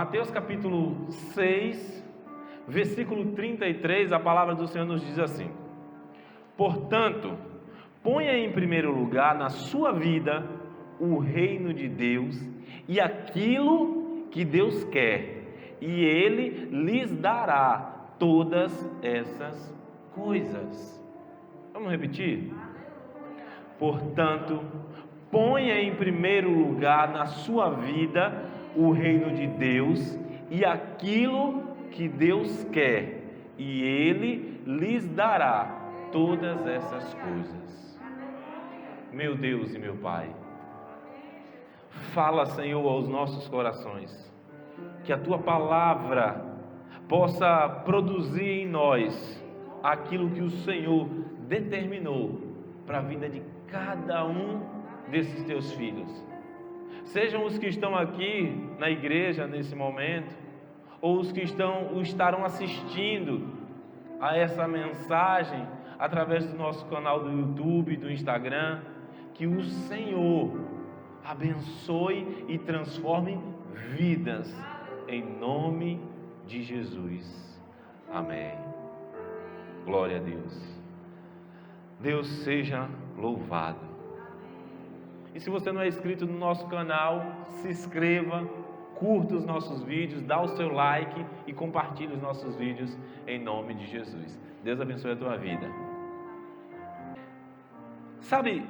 Mateus capítulo 6, versículo 33, a palavra do Senhor nos diz assim: portanto, ponha em primeiro lugar na sua vida o reino de Deus e aquilo que Deus quer, e Ele lhes dará todas essas coisas. Vamos repetir? Portanto, ponha em primeiro lugar na sua vida o reino de Deus e aquilo que Deus quer, e Ele lhes dará todas essas coisas. Meu Deus e meu Pai, fala, Senhor, aos nossos corações, que a Tua palavra possa produzir em nós aquilo que o Senhor determinou para a vida de cada um desses Teus filhos. Sejam os que estão aqui na igreja nesse momento, ou os que estarão assistindo a essa mensagem através do nosso canal do YouTube, do Instagram, que o Senhor abençoe e transforme vidas, em nome de Jesus. Amém. Glória a Deus. Deus seja louvado. E se você não é inscrito no nosso canal, se inscreva, curta os nossos vídeos, dá o seu like e compartilhe os nossos vídeos em nome de Jesus. Deus abençoe a tua vida. Sabe,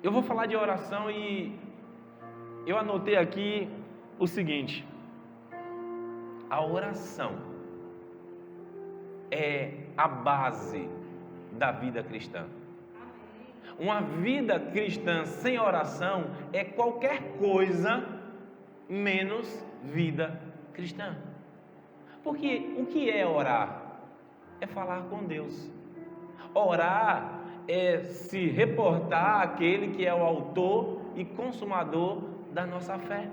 eu vou falar de oração e eu anotei aqui o seguinte: a oração é a base da vida cristã. Uma vida cristã sem oração é qualquer coisa menos vida cristã. Porque o que é orar? É falar com Deus. Orar é se reportar àquele que é o autor e consumador da nossa fé.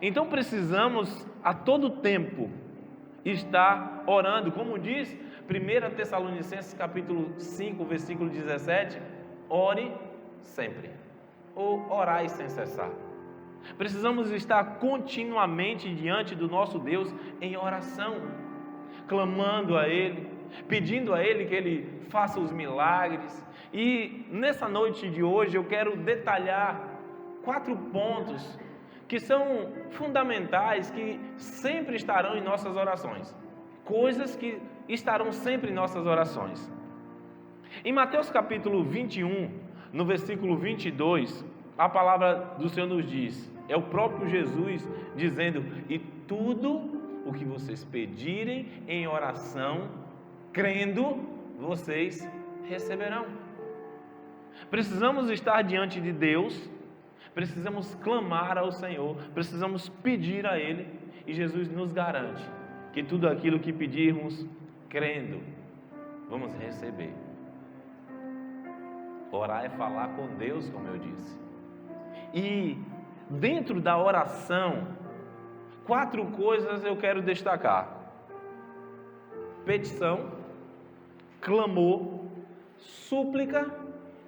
Então precisamos a todo tempo estar orando, como diz 1 Tessalonicenses capítulo 5, versículo 17, ore sempre, ou orai sem cessar. Precisamos estar continuamente diante do nosso Deus em oração, clamando a Ele, pedindo a Ele que Ele faça os milagres. E nessa noite de hoje eu quero detalhar 4 pontos que são fundamentais, que sempre estarão em nossas orações, coisas que estarão sempre em nossas orações. Em Mateus capítulo 21, no versículo 22, a palavra do Senhor nos diz, é o próprio Jesus dizendo: e tudo o que vocês pedirem em oração, crendo, vocês receberão. Precisamos estar diante de Deus, precisamos clamar ao Senhor, precisamos pedir a Ele, e Jesus nos garante que tudo aquilo que pedirmos, crendo, vamos receber. Orar é falar com Deus, como eu disse. E dentro da oração, 4 coisas eu quero destacar: petição, clamor, súplica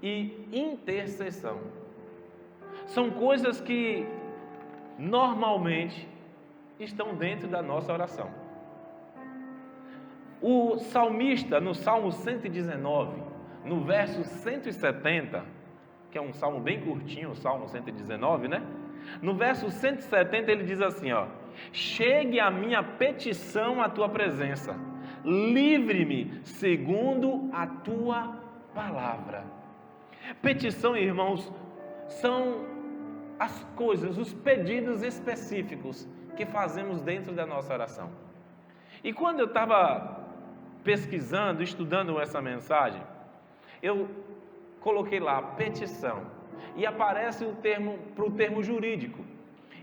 e intercessão. São coisas que normalmente estão dentro da nossa oração. O salmista, no Salmo 119, no verso 170, que é um salmo bem curtinho, o Salmo 119, né? No verso 170 ele diz assim, ó: chegue a minha petição à tua presença, livre-me segundo a tua palavra. Petição, irmãos, são as coisas, os pedidos específicos que fazemos dentro da nossa oração. E quando eu estava pesquisando, estudando essa mensagem, eu coloquei lá um e aparece o termo jurídico,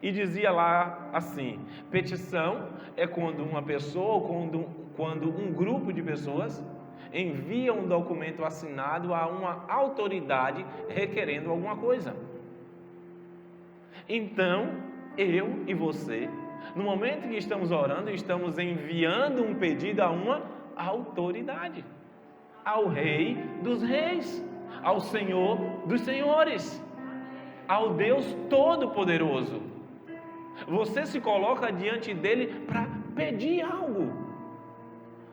e dizia lá assim: petição é quando uma pessoa, ou quando um grupo de pessoas envia um documento assinado a uma autoridade requerendo alguma coisa. Então, eu e você, no momento que estamos orando, estamos enviando um pedido a uma autoridade, ao Rei dos Reis, ao Senhor dos Senhores, ao Deus Todo-Poderoso. Você se coloca diante dele para pedir algo.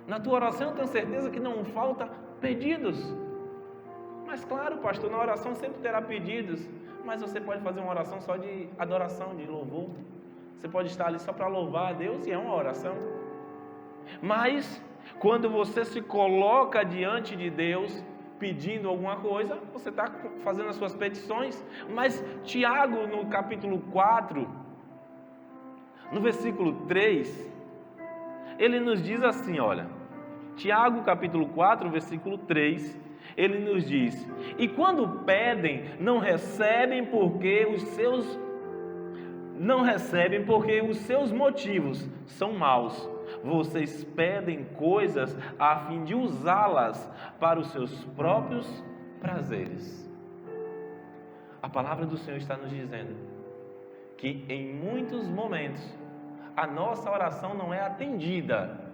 Na tua oração eu tenho certeza que não falta pedidos. Mas claro, pastor, na oração sempre terá pedidos. Mas você pode fazer uma oração só de adoração, de louvor. Você pode estar ali só para louvar a Deus e é uma oração. Mas quando você se coloca diante de Deus pedindo alguma coisa, você está fazendo as suas petições. Mas Tiago, no capítulo 4, no versículo 3, ele nos diz assim, olha, Tiago capítulo 4, versículo 3, ele nos diz: e quando pedem, não recebem porque os seus motivos são maus. Vocês pedem coisas a fim de usá-las para os seus próprios prazeres. A palavra do Senhor está nos dizendo que em muitos momentos a nossa oração não é atendida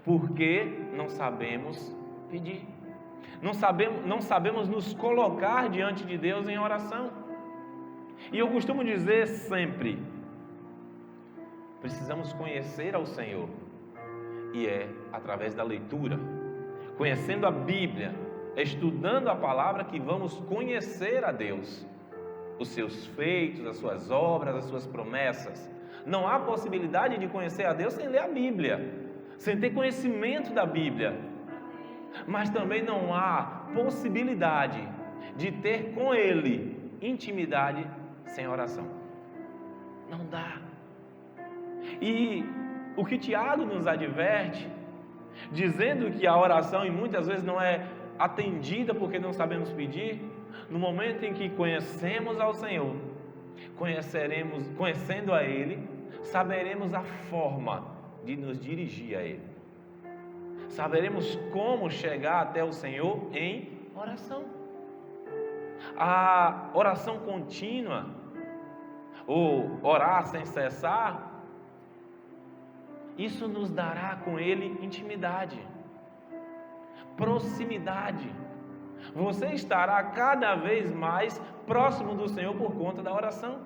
porque não sabemos pedir. Não sabemos nos colocar diante de Deus em oração. E eu costumo dizer sempre, precisamos conhecer ao Senhor. E é através da leitura, conhecendo a Bíblia, estudando a palavra, que vamos conhecer a Deus, os seus feitos, as suas obras, as suas promessas. Não há possibilidade de conhecer a Deus sem ler a Bíblia, sem ter conhecimento da Bíblia. Mas também não há possibilidade de ter com Ele intimidade sem oração. Não dá. E o que Tiago nos adverte, dizendo que a oração muitas vezes não é atendida porque não sabemos pedir, no momento em que conhecemos ao Senhor, conhecendo a Ele, saberemos a forma de nos dirigir a Ele. Saberemos como chegar até o Senhor em oração. A oração contínua, ou orar sem cessar, isso nos dará com Ele intimidade, proximidade. Você estará cada vez mais próximo do Senhor por conta da oração.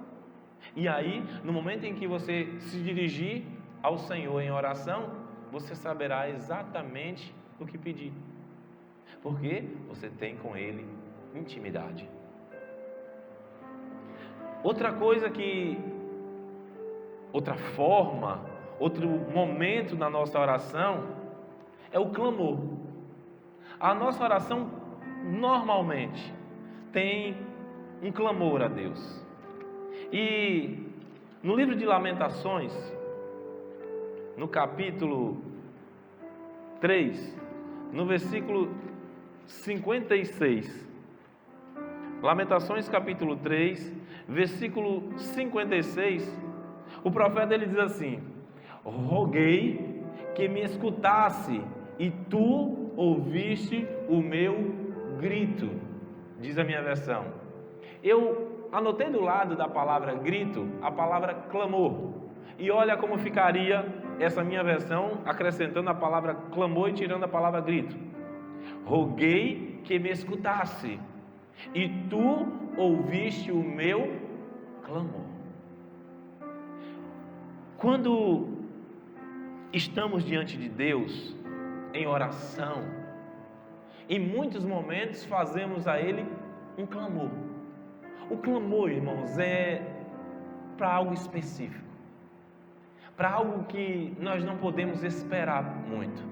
E aí, no momento em que você se dirigir ao Senhor em oração, você saberá exatamente o que pedir, porque você tem com Ele intimidade. Outra forma, outro momento na nossa oração é o clamor. A nossa oração normalmente tem um clamor a Deus. E no livro de Lamentações, no capítulo 3, no versículo 56, Lamentações capítulo 3, versículo 56, o profeta ele diz assim: roguei que me escutasse e tu ouviste o meu grito, diz a minha versão. Eu anotei do lado da palavra grito a palavra clamor, e olha como ficaria essa minha versão, acrescentando a palavra clamor e tirando a palavra grito. Roguei que me escutasse e tu ouviste o meu clamor. Quando estamos diante de Deus em oração, em muitos momentos fazemos a Ele um clamor. O clamor, irmãos, é para algo específico, para algo que nós não podemos esperar muito.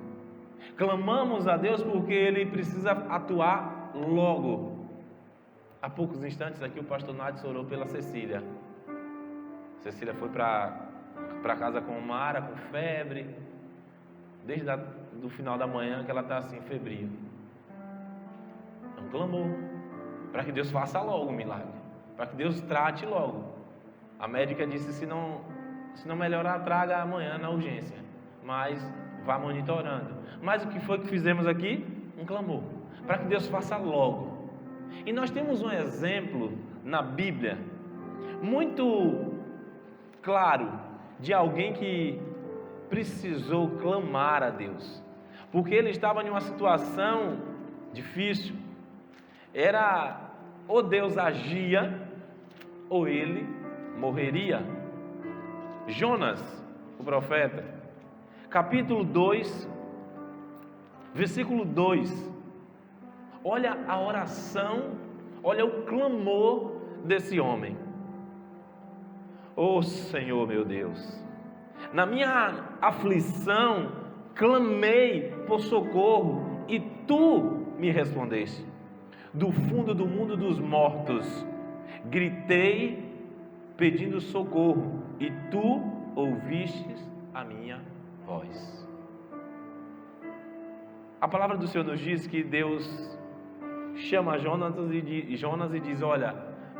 Clamamos a Deus porque Ele precisa atuar logo. Há poucos instantes aqui o pastor Nádio orou pela Cecília. Cecília foi para casa com Mara, com febre, desde o final da manhã que ela está assim, febril. É um clamor, para que Deus faça logo o milagre, para que Deus trate logo. A médica disse, se não melhorar, traga amanhã na urgência, mas vá monitorando. Mas o que foi que fizemos aqui? Um clamor, para que Deus faça logo. E nós temos um exemplo na Bíblia, muito claro, de alguém que precisou clamar a Deus, porque ele estava em uma situação difícil. Era ou Deus agia, ou ele morreria. Jonas, o profeta, capítulo 2, versículo 2. Olha a oração, olha o clamor desse homem. Ó Senhor meu Deus, na minha aflição clamei por socorro e tu me respondeste. Do fundo do mundo dos mortos gritei pedindo socorro e tu ouvistes a minha voz. A palavra do Senhor nos diz que Deus chama Jonas e diz: olha,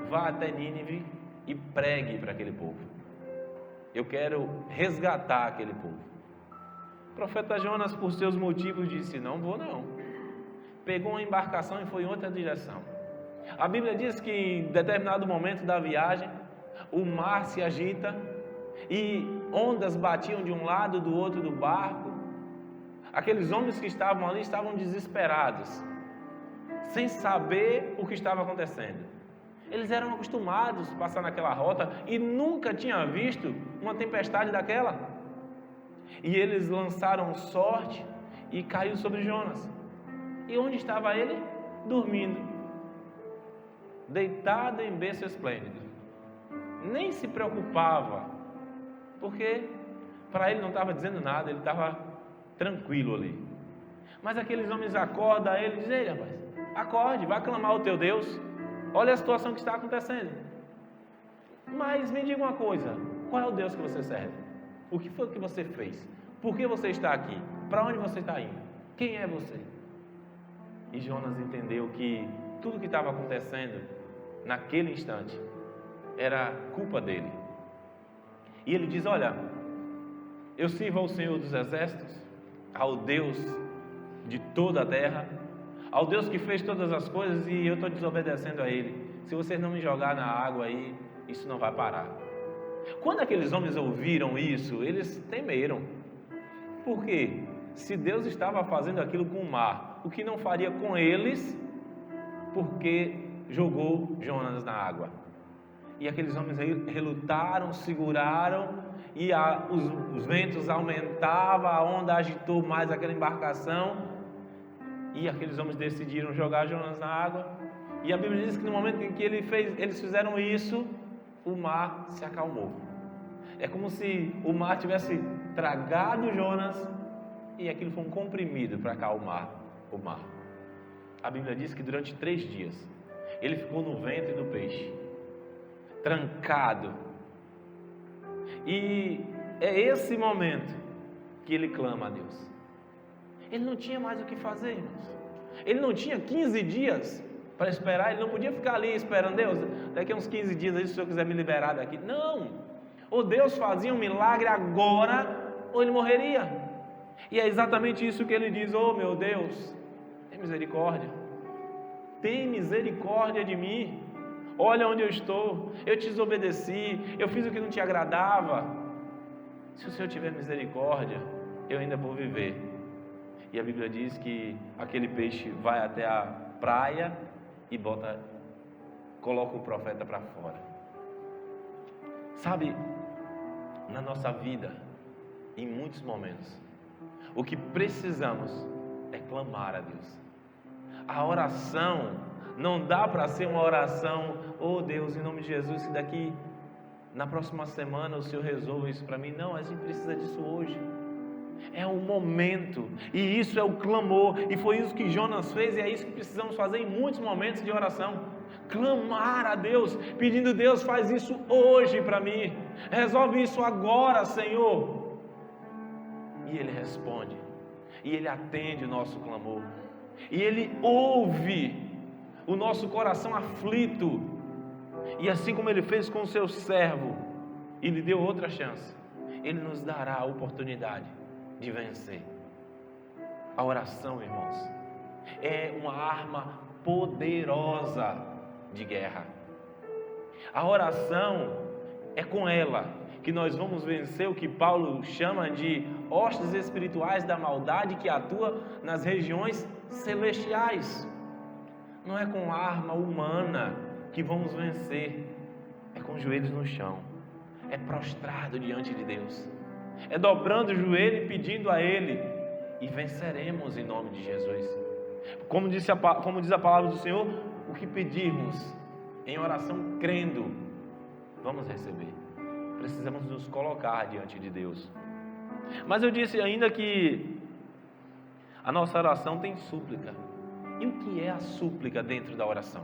vá até Nínive e pregue para aquele povo. Eu quero resgatar aquele povo. O profeta Jonas, por seus motivos, disse: não vou não. Pegou uma embarcação e foi em outra direção. A Bíblia diz que em determinado momento da viagem, o mar se agita e ondas batiam de um lado do outro do barco. Aqueles homens que estavam ali estavam desesperados, sem saber o que estava acontecendo. Eles eram acostumados a passar naquela rota e nunca tinham visto uma tempestade daquela. E eles lançaram sorte e caiu sobre Jonas. E onde estava ele? Dormindo, deitado em berço esplêndido. Nem se preocupava, porque para ele não estava dizendo nada, ele estava tranquilo ali. Mas aqueles homens acordam ele e dizem: ei, rapaz, acorde, vai clamar ao teu Deus. Olha a situação que está acontecendo. Mas me diga uma coisa: qual é o Deus que você serve? O que foi que você fez? Por que você está aqui? Para onde você está indo? Quem é você? E Jonas entendeu que tudo que estava acontecendo naquele instante era culpa dele. E ele diz: olha, eu sirvo ao Senhor dos Exércitos, ao Deus de toda a terra, ao Deus que fez todas as coisas, e eu estou desobedecendo a Ele. Se vocês não me jogar na água aí, isso não vai parar. Quando aqueles homens ouviram isso, eles temeram. Por quê? Se Deus estava fazendo aquilo com o mar, o que não faria com eles, porque jogou Jonas na água? E aqueles homens relutaram, seguraram, e os ventos aumentavam, a onda agitou mais aquela embarcação, e aqueles homens decidiram jogar Jonas na água. E a Bíblia diz que no momento em que eles fizeram isso, o mar se acalmou. É como se o mar tivesse tragado Jonas e aquilo foi um comprimido para acalmar o mar. A Bíblia diz que durante 3 dias ele ficou no ventre do peixe, trancado. E é esse momento que ele clama a Deus. Ele não tinha mais o que fazer, irmãos. Ele não tinha 15 dias para esperar. Ele não podia ficar ali esperando: Deus, daqui a uns 15 dias aí, se o Senhor quiser me liberar daqui. Não. Ou Deus fazia um milagre agora, ou ele morreria. E é exatamente isso que ele diz: oh meu Deus, tem misericórdia. Tem misericórdia de mim. Olha onde eu estou. Eu te desobedeci. Eu fiz o que não te agradava. Se o Senhor tiver misericórdia, eu ainda vou viver. E a Bíblia diz que aquele peixe vai até a praia e coloca o profeta para fora. Sabe, na nossa vida, em muitos momentos, o que precisamos é clamar a Deus. A oração não dá para ser uma oração: oh Deus, em nome de Jesus, se daqui na próxima semana o Senhor resolva isso para mim. Não, a gente precisa disso hoje. É um momento, e isso é o clamor, e foi isso que Jonas fez, e é isso que precisamos fazer em muitos momentos de oração: clamar a Deus, pedindo: Deus, faz isso hoje para mim, resolve isso agora, Senhor. E Ele responde, e Ele atende o nosso clamor, e Ele ouve o nosso coração aflito, e assim como Ele fez com o seu servo, e lhe deu outra chance, Ele nos dará a oportunidade de vencer. A oração, irmãos, é uma arma poderosa de guerra. A oração é com ela que nós vamos vencer o que Paulo chama de hostes espirituais da maldade que atua nas regiões celestiais. Não é com arma humana que vamos vencer, é com os joelhos no chão, é prostrado diante de Deus, é dobrando o joelho e pedindo a Ele, e venceremos em nome de Jesus. Como diz a palavra do Senhor, o que pedirmos em oração crendo, vamos receber. Precisamos nos colocar diante de Deus. Mas eu disse ainda que a nossa oração tem súplica. E o que é a súplica dentro da oração?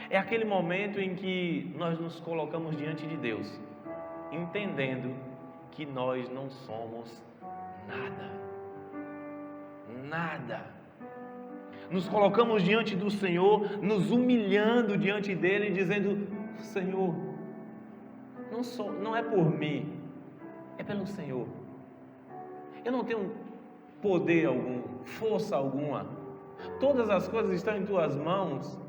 É aquele momento em que nós nos colocamos diante de Deus, entendendo que nós não somos nada. Nada. Nos colocamos diante do Senhor, nos humilhando diante dele, dizendo: Senhor, não é por mim, é pelo Senhor. Eu não tenho poder algum, força alguma. Todas as coisas estão em tuas mãos.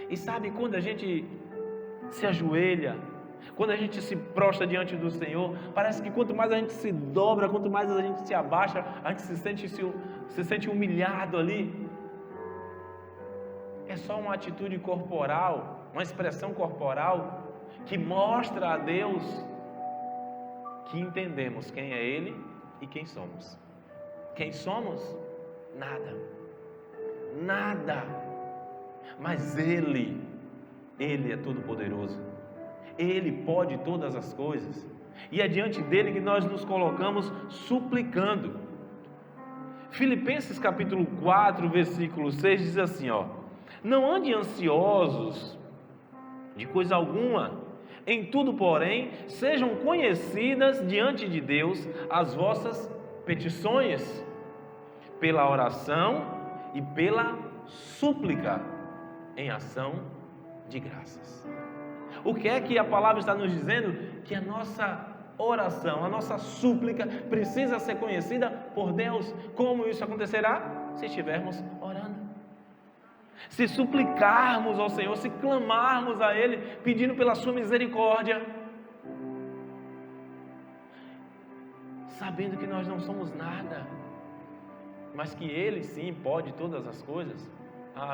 E sabe, quando a gente se ajoelha, quando a gente se prostra diante do Senhor, parece que quanto mais a gente se dobra, quanto mais a gente se abaixa, a gente se sente humilhado ali. É só uma atitude corporal, uma expressão corporal que mostra a Deus que entendemos quem é Ele e quem somos. Quem somos? Nada. Nada. Mas Ele é todo poderoso. Ele pode todas as coisas. E é diante dele que nós nos colocamos suplicando. Filipenses capítulo 4, versículo 6 diz assim, não andem ansiosos de coisa alguma, em tudo, porém, sejam conhecidas diante de Deus as vossas petições, pela oração e pela súplica, em ação de graças. O que é que a palavra está nos dizendo? Que a nossa oração, a nossa súplica precisa ser conhecida por Deus. Como isso acontecerá? Se estivermos orando. Se suplicarmos ao Senhor, se clamarmos a Ele, pedindo pela sua misericórdia, sabendo que nós não somos nada, mas que Ele sim pode todas as coisas.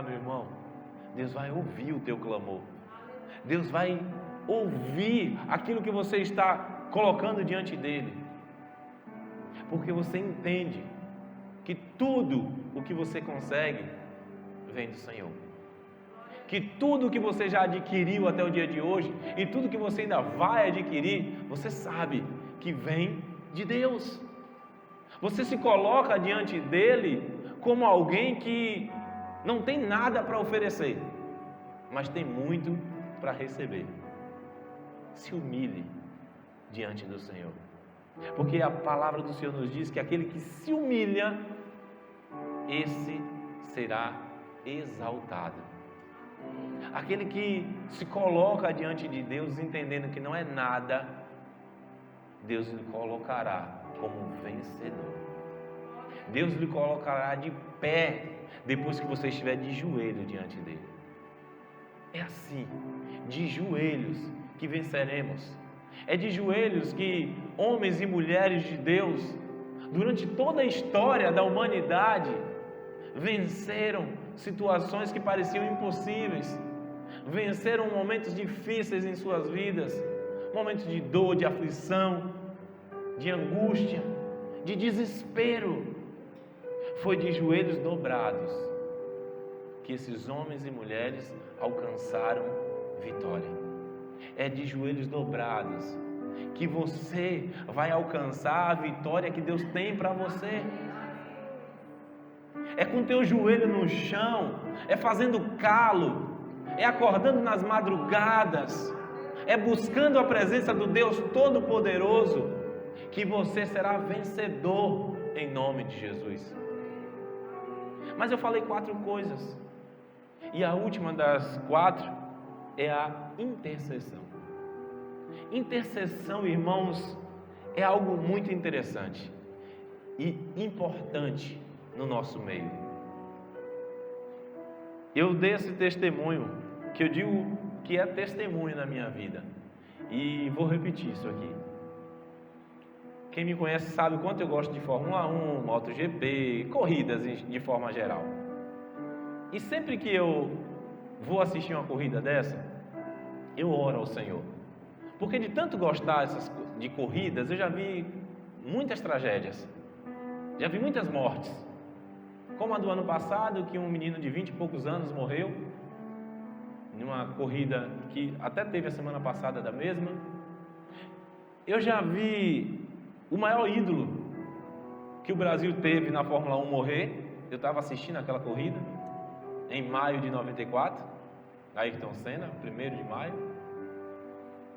Meu irmão, Deus vai ouvir o teu clamor. Deus vai ouvir aquilo que você está colocando diante dEle, porque você entende que tudo o que você consegue vem do Senhor, que tudo o que você já adquiriu até o dia de hoje e tudo que você ainda vai adquirir, você sabe que vem de Deus. Você se coloca diante dEle como alguém que não tem nada para oferecer, mas tem muito para receber. Se humilhe diante do Senhor, porque a palavra do Senhor nos diz que aquele que se humilha, esse será exaltado. Aquele que se coloca diante de Deus entendendo que não é nada, Deus lhe colocará como vencedor. Deus lhe colocará de pé depois que você estiver de joelho diante dele. É assim, de joelhos que venceremos. É de joelhos que homens e mulheres de Deus, durante toda a história da humanidade, venceram situações que pareciam impossíveis, venceram momentos difíceis em suas vidas, momentos de dor, de aflição, de angústia, de desespero. Foi de joelhos dobrados que esses homens e mulheres alcançaram vitória. É de joelhos dobrados que você vai alcançar a vitória que Deus tem para você. É com teu joelho no chão, é fazendo calo, é acordando nas madrugadas, é buscando a presença do Deus Todo-Poderoso, que você será vencedor em nome de Jesus. Mas eu falei 4 coisas, e a última das 4 é a intercessão. Intercessão, irmãos, é algo muito interessante e importante no nosso meio. Eu dei esse testemunho, que eu digo que é testemunho na minha vida, e vou repetir isso aqui. Quem me conhece sabe o quanto eu gosto de Fórmula 1, MotoGP, corridas de forma geral. E sempre que eu vou assistir uma corrida dessa, eu oro ao Senhor, Porque de tanto gostar de corridas, eu já vi muitas tragédias, já vi muitas mortes, como a do ano passado, que um menino de 20 e poucos anos morreu, numa corrida que até teve a semana passada da mesma. Eu já vi o maior ídolo que o Brasil teve na Fórmula 1 morrer. Eu estava assistindo aquela corrida, em maio de 94, Ayrton Senna, 1º de maio,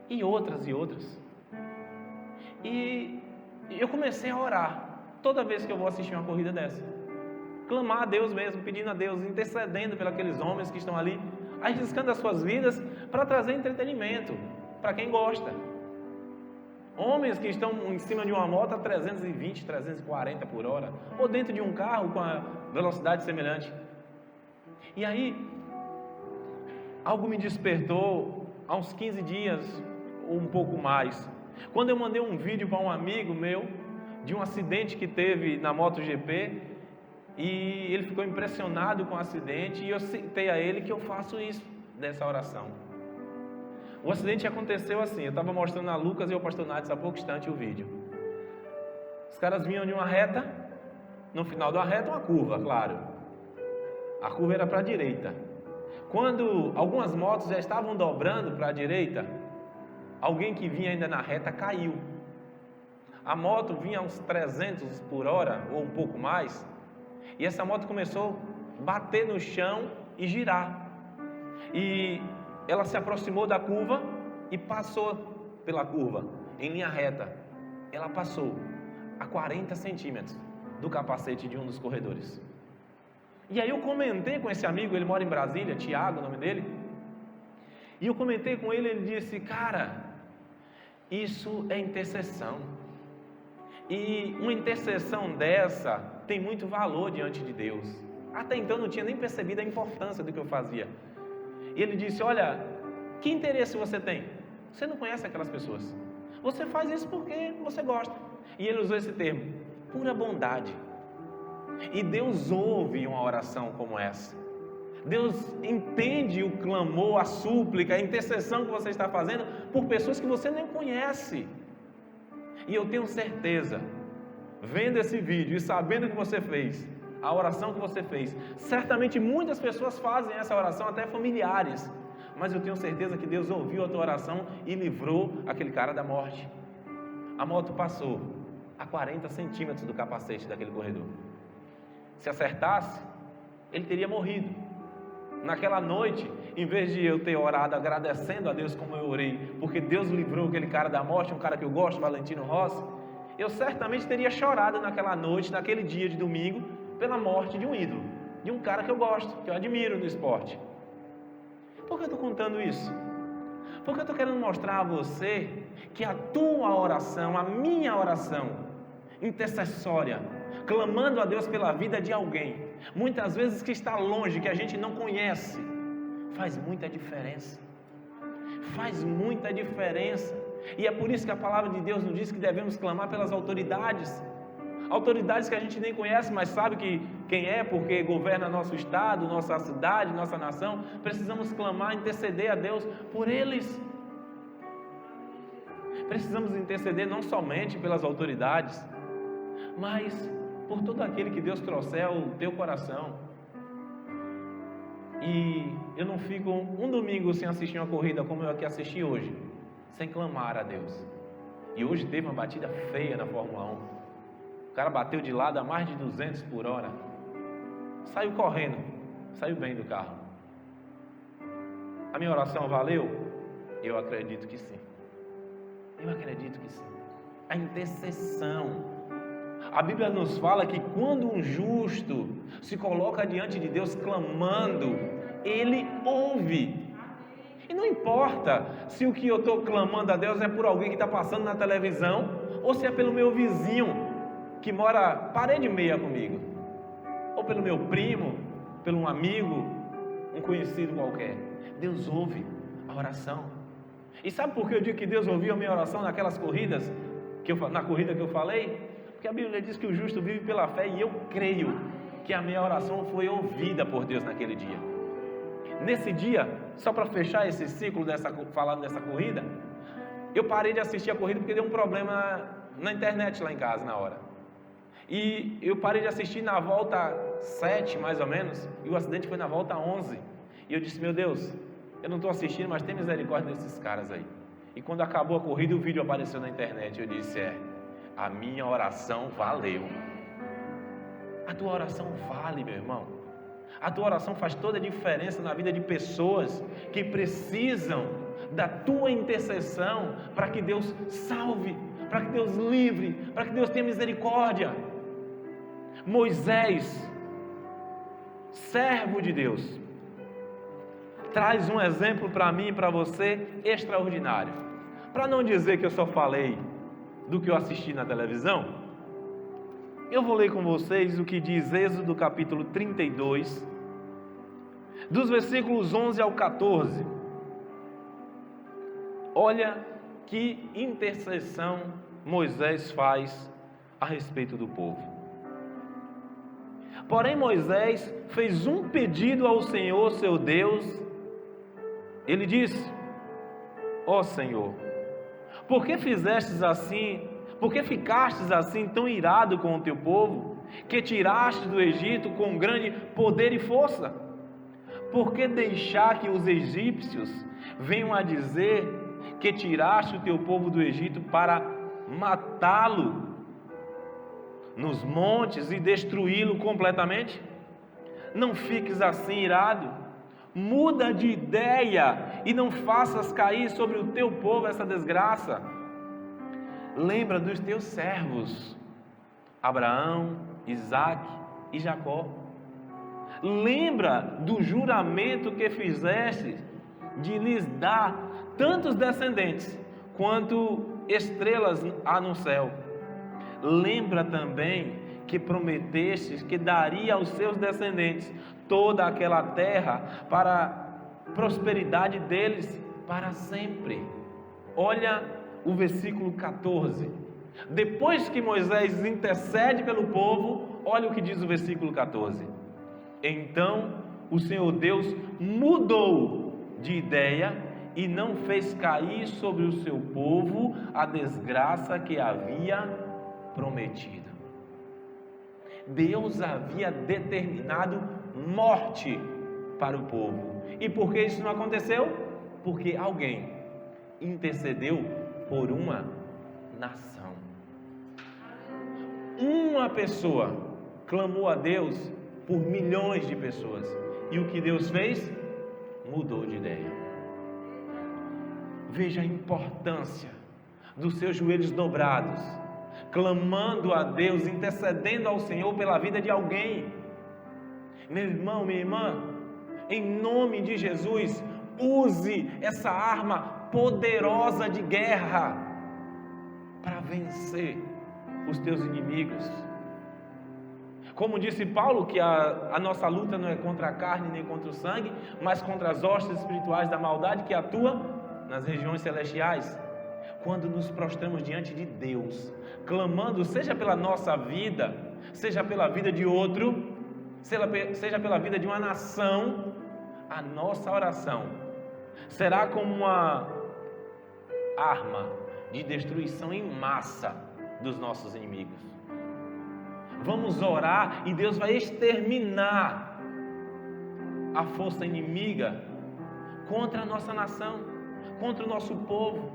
e outras. E eu comecei a orar, toda vez que eu vou assistir uma corrida dessa, clamar a Deus mesmo, pedindo a Deus, intercedendo pelos aqueles homens que estão ali, arriscando as suas vidas para trazer entretenimento para quem gosta. Homens que estão em cima de uma moto a 320, 340 por hora, ou dentro de um carro com a velocidade semelhante. E aí, algo me despertou há uns 15 dias, ou um pouco mais, quando eu mandei um vídeo para um amigo meu, de um acidente que teve na MotoGP, e ele ficou impressionado com o acidente, e eu citei a ele que eu faço isso, dessa oração. O acidente aconteceu assim, eu estava mostrando a Lucas e ao pastor Nádio há pouco instante o vídeo. Os caras vinham de uma reta, no final da reta uma curva, claro. A curva era para a direita. Quando algumas motos já estavam dobrando para a direita, alguém que vinha ainda na reta caiu. A moto vinha a uns 300 por hora, ou um pouco mais, e essa moto começou a bater no chão e girar. E ela se aproximou da curva e passou pela curva, em linha reta. Ela passou a 40 centímetros do capacete de um dos corredores. E aí eu comentei com esse amigo, ele mora em Brasília, Tiago, o nome dele. E eu comentei com ele, ele disse: cara, isso é intercessão. E uma intercessão dessa tem muito valor diante de Deus. Até então eu não tinha nem percebido a importância do que eu fazia. E ele disse: olha, que interesse você tem? Você não conhece aquelas pessoas. Você faz isso porque você gosta. E ele usou esse termo, pura bondade. E Deus ouve uma oração como essa. Deus entende o clamor, a súplica, a intercessão que você está fazendo por pessoas que você nem conhece. E eu tenho certeza, vendo esse vídeo e sabendo o que você fez, a oração que você fez, certamente muitas pessoas fazem essa oração, até familiares, mas eu tenho certeza que Deus ouviu a tua oração e livrou aquele cara da morte. A moto passou a 40 centímetros do capacete daquele corredor. Se acertasse, ele teria morrido. Naquela noite, em vez de eu ter orado agradecendo a Deus como eu orei, porque Deus livrou aquele cara da morte, um cara que eu gosto, Valentino Rossi, eu certamente teria chorado naquela noite, naquele dia de domingo, pela morte de um ídolo, de um cara que eu gosto, que eu admiro no esporte. Por que eu estou contando isso? Porque eu estou querendo mostrar a você que a tua oração, a minha oração intercessória, clamando a Deus pela vida de alguém, muitas vezes que está longe, que a gente não conhece, faz muita diferença. Faz muita diferença. E é por isso que a palavra de Deus nos diz que devemos clamar pelas autoridades. Autoridades que a gente nem conhece, mas sabe quem é, porque governa nosso estado, nossa cidade, nossa nação. Precisamos clamar, interceder a Deus por eles. Precisamos interceder não somente pelas autoridades, mas por todo aquele que Deus trouxer ao teu coração. E eu não fico um domingo sem assistir uma corrida como eu aqui assisti hoje, sem clamar a Deus. E hoje teve uma batida feia na Fórmula 1. O cara bateu de lado a mais de 200 por hora. Saiu correndo, saiu bem do carro. A minha oração valeu? Eu acredito que sim. Eu acredito que sim. A intercessão. A Bíblia nos fala que quando um justo se coloca diante de Deus clamando, Ele ouve. E não importa se o que eu estou clamando a Deus é por alguém que está passando na televisão, ou se é pelo meu vizinho que mora parede e meia comigo, ou pelo meu primo, pelo um amigo, um conhecido qualquer. Deus ouve a oração. E sabe por que eu digo que Deus ouviu a minha oração naquelas corridas, na corrida que eu falei? Porque a Bíblia diz que o justo vive pela fé, e eu creio que a minha oração foi ouvida por Deus naquele dia. Nesse dia, só para fechar esse ciclo falando dessa corrida, eu parei de assistir a corrida porque deu um problema na internet lá em casa na hora. E eu parei de assistir na volta 7, mais ou menos, e o acidente foi na volta 11. E eu disse, meu Deus, eu não estou assistindo, mas tem misericórdia desses caras aí. E quando acabou a corrida, o vídeo apareceu na internet. Eu disse, a minha oração valeu. A tua oração vale, meu irmão. A tua oração faz toda a diferença na vida de pessoas que precisam da tua intercessão para que Deus salve, para que Deus livre, para que Deus tenha misericórdia. Moisés, servo de Deus, traz um exemplo para mim e para você extraordinário. Para não dizer que eu só falei do que eu assisti na televisão, eu vou ler com vocês o que diz Êxodo capítulo 32, dos versículos 11 ao 14. Olha que intercessão Moisés faz a respeito do povo. Porém Moisés fez um pedido ao Senhor seu Deus. Ele disse, ó Senhor, por que fizestes assim? Por que ficastes assim tão irado com o teu povo, que tiraste do Egito com grande poder e força? Por que deixar que os egípcios venham a dizer que tiraste o teu povo do Egito para matá-lo nos montes e destruí-lo completamente? Não fiques assim irado, muda de ideia e não faças cair sobre o teu povo essa desgraça. Lembra dos teus servos, Abraão, Isaque e Jacó. Lembra do juramento que fizeste de lhes dar tantos descendentes quanto estrelas há no céu. Lembra também que prometestes que daria aos seus descendentes toda aquela terra para a prosperidade deles para sempre. Olha o versículo 14. Depois que Moisés intercede pelo povo, olha o que diz o versículo 14. Então o Senhor Deus mudou de ideia e não fez cair sobre o seu povo a desgraça que havia prometido. Deus havia determinado morte para o povo. E por que isso não aconteceu? Porque alguém intercedeu por uma nação. Uma pessoa clamou a Deus por milhões de pessoas. E o que Deus fez? Mudou de ideia. Veja a importância dos seus joelhos dobrados, clamando a Deus, intercedendo ao Senhor pela vida de alguém. Meu irmão, minha irmã, em nome de Jesus, use essa arma poderosa de guerra para vencer os teus inimigos. Como disse Paulo, que a nossa luta não é contra a carne nem contra o sangue, mas contra as hostes espirituais da maldade que atua nas regiões celestiais. Quando nos prostramos diante de Deus, clamando, seja pela nossa vida, seja pela vida de outro, seja pela vida de uma nação, a nossa oração será como uma arma de destruição em massa dos nossos inimigos. Vamos orar e Deus vai exterminar a força inimiga contra a nossa nação, contra o nosso povo,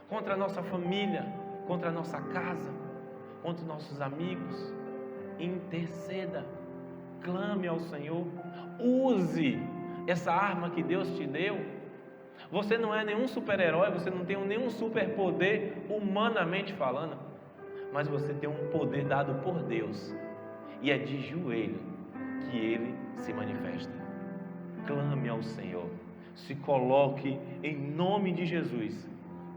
contra a nossa família, contra a nossa casa, contra os nossos amigos. Interceda, clame ao Senhor, use essa arma que Deus te deu. Você não é nenhum super-herói, você não tem nenhum superpoder humanamente falando, mas você tem um poder dado por Deus, e é de joelho que Ele se manifesta. Clame ao Senhor, se coloque em nome de Jesus,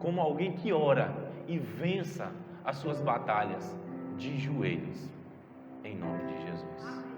como alguém que ora e vença as suas batalhas de joelhos, em nome de Jesus.